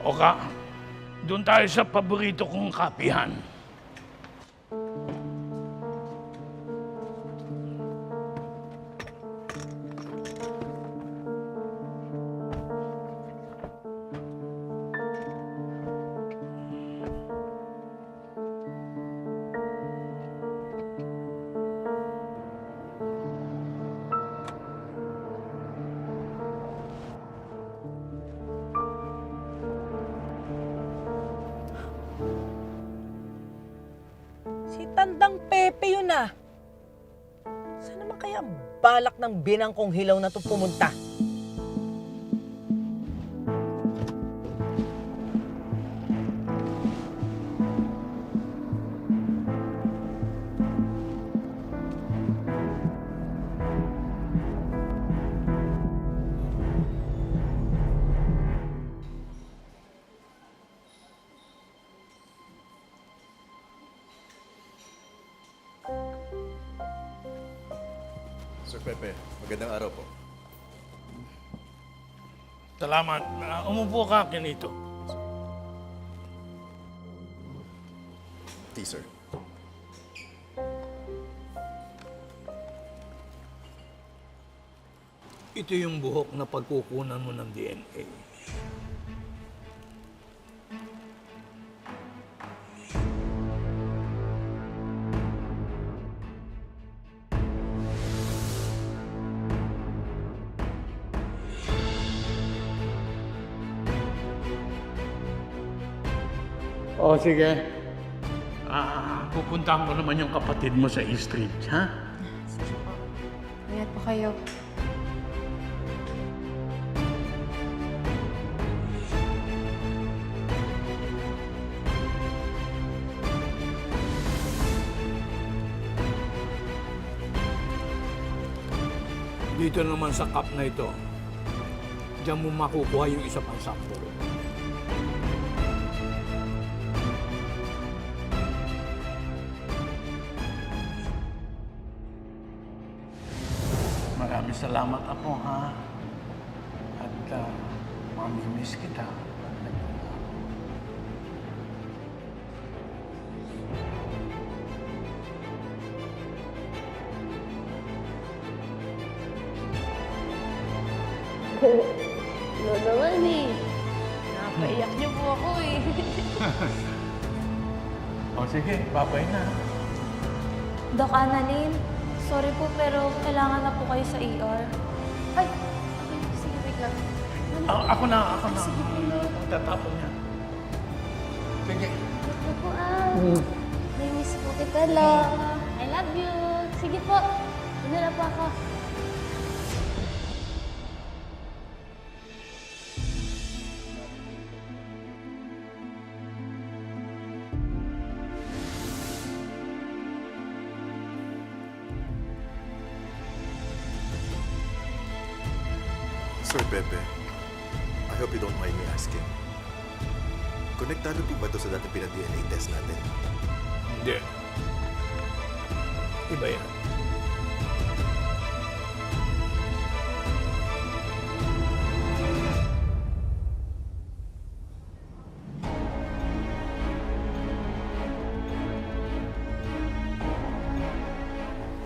Oka, doon tayo sa paborito kong kapihan. Si Tandang Pepe yun ah. Saan naman kaya ang balak ng binang kong hilaw na to pumunta? Sir Pepe, magandang araw po. Salamat. Umupo ka, Kinito. Tea, sir. Ito yung buhok na pagkukunan mo ng DNA. O, sige. Pupuntahan ko naman yung kapatid mo sa East Street, ha? Sige po. Ingat po kayo. Dito naman sa cup na ito, diyan mo makukuha yung isa pang sample. Maraming salamat, Apo, ha? At mamimiss kita. No naman eh. Napaiyak niyo po ako eh. O sige, babay na. Doc Annalyn, sorry po pero kailangan na po kayo sa ER. Ay! Okay, sige, wait lang. Ako na. Sige po, no. Tatapon niya. Sige. Ito po May miss po kita lang. I love you. Sige po. Dinala po ako. Sir Pepe, I hope you don't mind me asking. Konektado po ba ito sa dating pinag-DNA test natin? Hindi. Iba yan.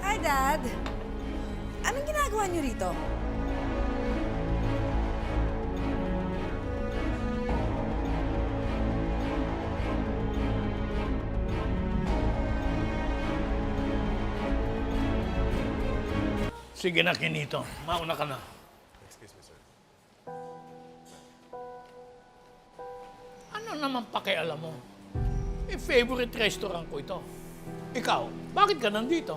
Hi, Dad. Anong ginagawa niyo rito? Sige na, Kinito. Mauna ka na. Excuse me, sir. Ano naman pakialam mo? Favorite restaurant ko ito. Ikaw, bakit ka nandito?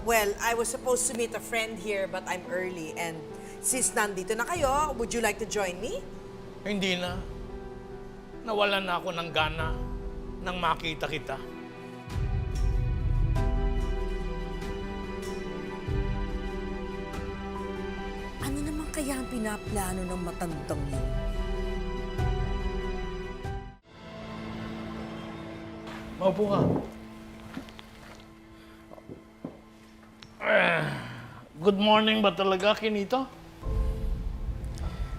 Well, I was supposed to meet a friend here, but I'm early. And since nandito na kayo, would you like to join me? Hindi na. Nawalan na ako ng gana nang makita kita. Ano naman kaya ang pinaplano ng matandang yun? Maupo ka. Good morning ba talaga, Kinito?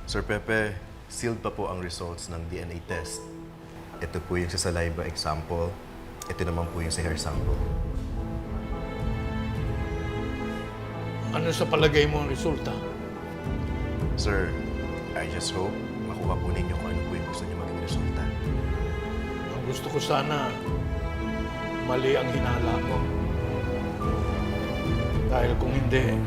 Sir Pepe, Sealed pa po ang results ng DNA test. Ito po yung sa saliva example. Ito naman po yung sa hair sample. Ano sa palagay mo ang resulta? Sir, I just hope makuha po ninyo kung ano po yung gusto niyo maging resulta. Ang gusto ko sana, mali ang hinala ko. Dahil kung hindi,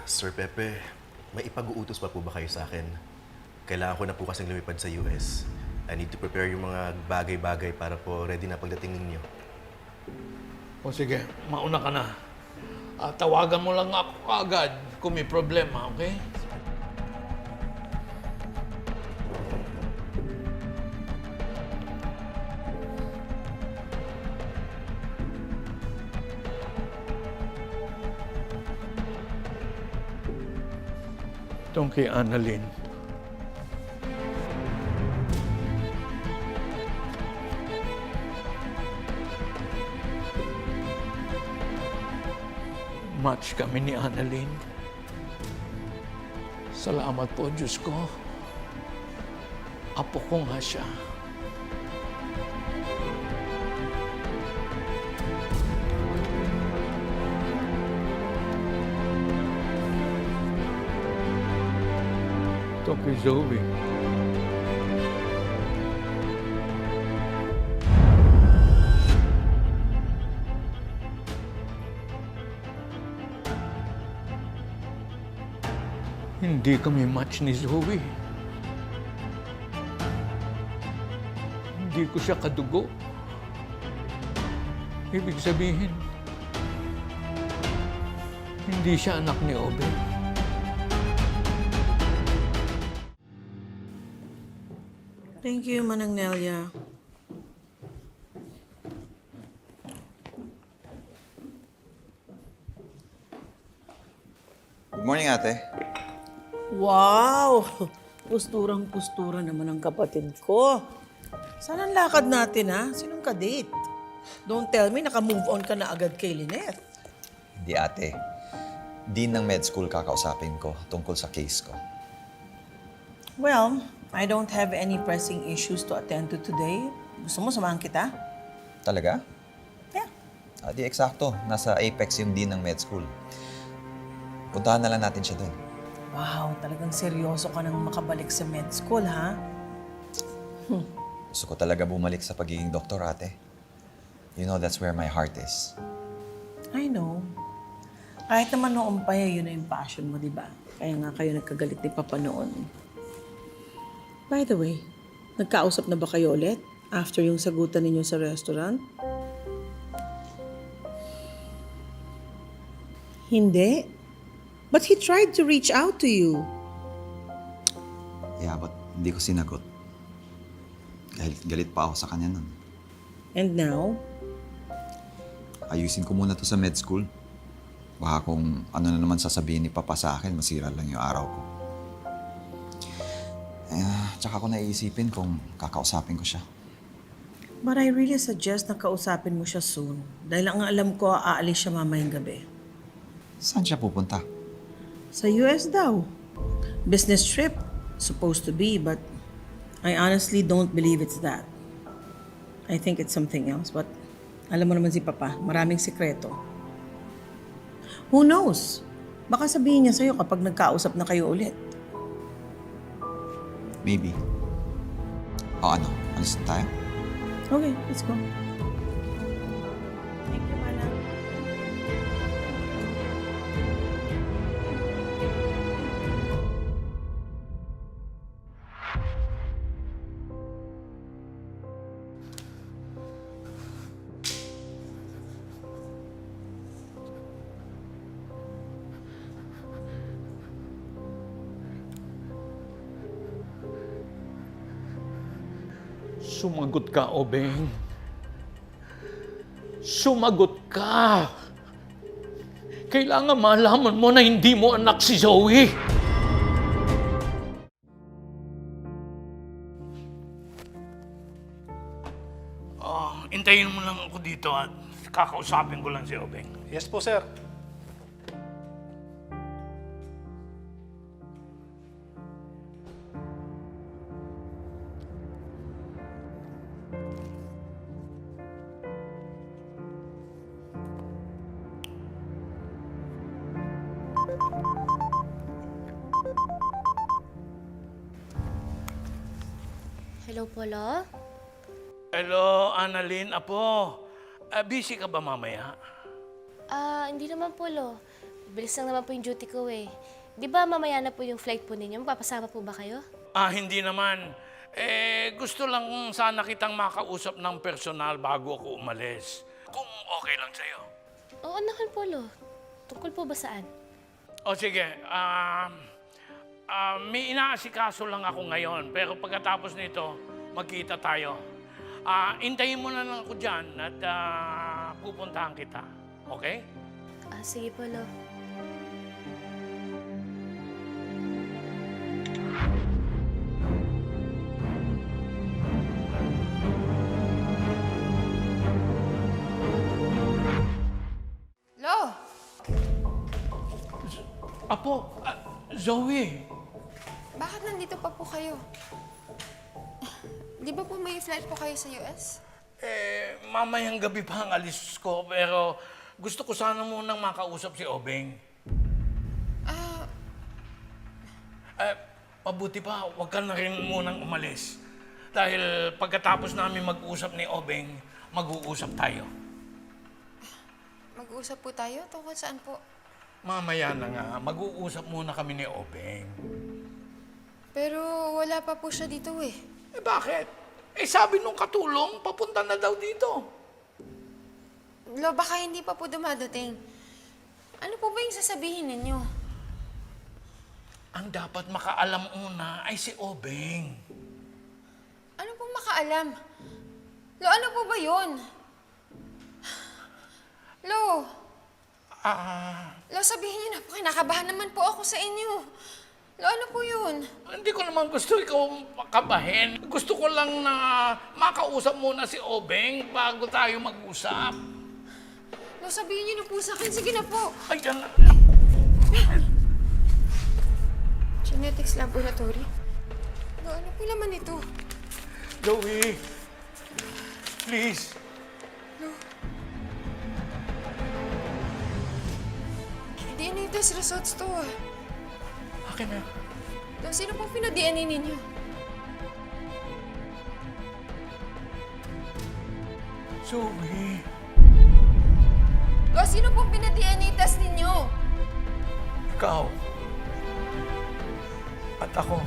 Sir Pepe, may ipag-uutos pa po ba kayo sa akin? Kailangan ko na po kasing lumipad sa US. I need to prepare yung mga bagay-bagay para po ready na pagdating ninyo. o sige, mauna ka na. Tawagan mo lang ako agad kung may problema, okay? Itong kay Annalyn. Match kami ni Annalyn. Salamat po, Diyos ko. Apo ko nga siya. Ito kay Zoe. Hindi kami match ni Zoe. Hindi ko siya kadugo. Ibig sabihin, hindi siya anak ni Obed. Thank you, Manang Nelia. Good morning, ate. Wow! Pusturang-pustura naman ang kapatid ko. Saan ang lakad natin, ha? Sinong ka-date? Don't tell me, naka-move on ka na agad kay Lynette. Hindi, ate. Dean ng med school kakausapin ko tungkol sa case ko. Well, I don't have any pressing issues to attend to today. Gusto mo, samahan kita? Talaga? Yeah. Di eksakto. Nasa Apex yung dean ng med school. Puntahan na lang natin siya doon. Wow, talagang seryoso ka nang makabalik sa med school, ha? Gusto ko talaga bumalik sa pagiging doktor, ate. You know, that's where my heart is. I know. Kahit naman noon pa yun na yung passion mo, di ba? Kaya nga kayo nagkagalit ni Papa noon. By the way, nagkausap na ba kayo ulit after yung sagutan ninyo sa restaurant? Hindi. But he tried to reach out to you. Yeah, but hindi ko sinagot. Dahil galit pa ako sa kanya nun. And now? Ayusin ko muna to sa med school. Baka kung ano na naman sasabihin ni Papa sa akin, masira lang yung araw ko. Tsaka ko naiisipin kung kakausapin ko siya. But I really suggest na kausapin mo siya soon. Dahil ang alam ko, aalis siya mamayang gabi. Saan siya pupunta? Sa US daw. Business trip, supposed to be, but I honestly don't believe it's that. I think it's something else, but alam mo naman si Papa, maraming sikreto. Who knows? Baka sabihin niya sa'yo kapag nagkausap na kayo ulit. Maybe. O ano? Alis na tayo? Okay, let's go. Thank you, Manang. Sumagot ka, Obeng. Sumagot ka. Kailangan malaman mo na hindi mo anak si Zoe. Intayin mo lang ako dito at kakausapin ko lang si Obeng. Yes po, sir. Hello po, Lo? Hello, Annalyn, apo. Busy ka ba mamaya? Hindi naman po, Lo. Bilis lang naman po yung duty ko eh. Di ba mamaya na po yung flight po ninyo? Mapapasama po ba kayo? Hindi naman. Gusto lang sana kitang makausap ng personal bago ako umalis. Kung okay lang sa'yo. Oo naman po, Lo. Tungkol po ba saan? O sige, may inaasikaso lang ako ngayon. Pero pagkatapos nito, magkita tayo. Intayin mo na lang ako dyan at pupuntahan kita. Okay? Sige po, Lo. Lo, Apo, Zoe. bakit nandito pa po kayo? Di ba po may flight po kayo sa US? Mamayang gabi pa ang alis ko, pero gusto ko sana munang makausap si Obeng. Mabuti pa, huwag ka na rin munang umalis. Dahil pagkatapos namin mag-usap ni Obeng, mag-uusap tayo. Mag-uusap po tayo? Tungkol saan po? Mamaya na nga, mag-uusap muna kami ni Obeng. Pero wala pa po siya dito eh. Bakit? Sabi nung katulong, papunta na daw dito. Lo, baka hindi pa po dumadating. Ano po ba yung sasabihin ninyo? Ang dapat makaalam una ay si Obeng. Ano po makaalam? Lo, ano po ba yun? Lo, Lo, sabihin niyo na po, kinakabahan naman po ako sa inyo. Lo, ano po yun? Hindi ko naman gusto ikaw makabahin. Gusto ko lang na makausap muna si Obeng bago tayo mag-usap. Lo, sabihin niyo na po sa akin. Sige na po. Ay, yan. Genetics Laboratory? Lo, ano po laman ito? Zoe, please. DNA test results to ah. Akin na. Lo, sino pong pina-DNA ninyo? Zoe. Lo, sino pong pina-DNA test ninyo? Ikaw. At ako.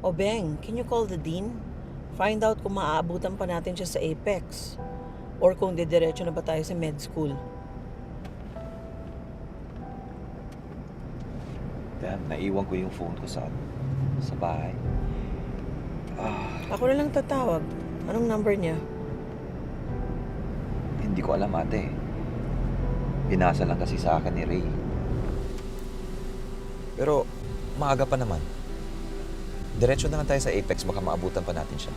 Obeng, can you call the dean? Find out kung maaabutan pa natin siya sa Apex. Or kung didiretso na ba tayo sa med school. Damn, naiwan ko yung phone ko sa bahay. Ako na lang tatawag. Anong number niya? Hindi ko alam, ate. Binasa lang kasi sa akin ni Ray. Pero, maaga pa naman. Diretso na lang tayo sa Apex, baka maabutan pa natin siya.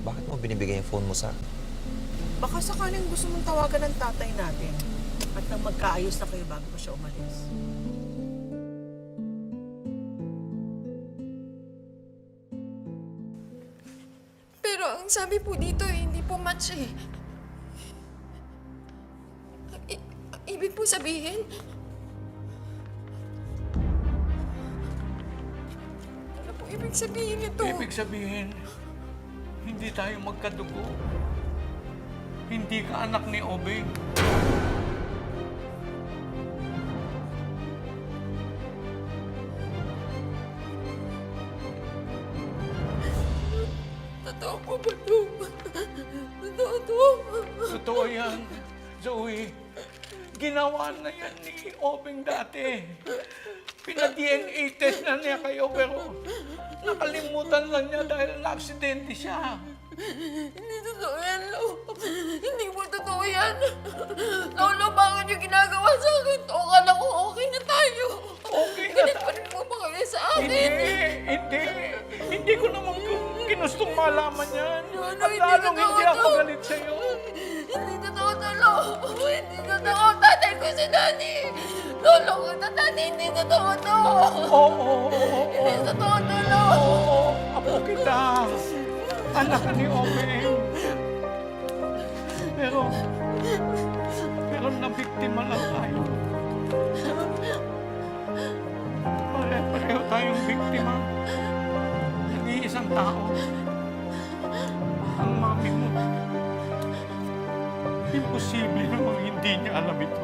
Bakit mo binibigay yung phone mo sa akin? Baka sakaling gusto mong tawagan ng tatay natin. At nang magkaayos na kayo bago pa siya umalis. Pero ang sabi po dito eh, hindi po match eh. Ibig po sabihin, ano po ibig sabihin nito? Ibig sabihin, hindi tayo magkadugo. Hindi ka anak ni Obeng. Totoo po ba ito? Totoo to? Totoo yan, Zoe. Ginawa na yan ni Obeng dati. Pina-DNA test na niya kayo pero nakalimutan lang niya dahil na-aksidente siya. Hindi totoo yan, Lo. Hindi po totoo yan. Lolo, bakit niyo ginagawa sa akin to? Akala ko okay na tayo. Okay na Galit pa rin po ba kayo sa akin? Hindi. Hindi ko naman kinustong malaman yan. No, At hindi lalong totoo hindi ako to. galit sa'yo. Hindi totoo to, Lo. Hindi totoo. Tatay ko si Daddy. Lolo ko to, Daddy. Hindi totoo to. Oo. Hindi totoo to, Lo. Oo. Apo kita. Anak ka ni Obeng. Pero nabiktima lang tayo. Pareho tayong biktima. Nag-iisang tao. Ang mami mo. Imposible namang hindi niya alam ito.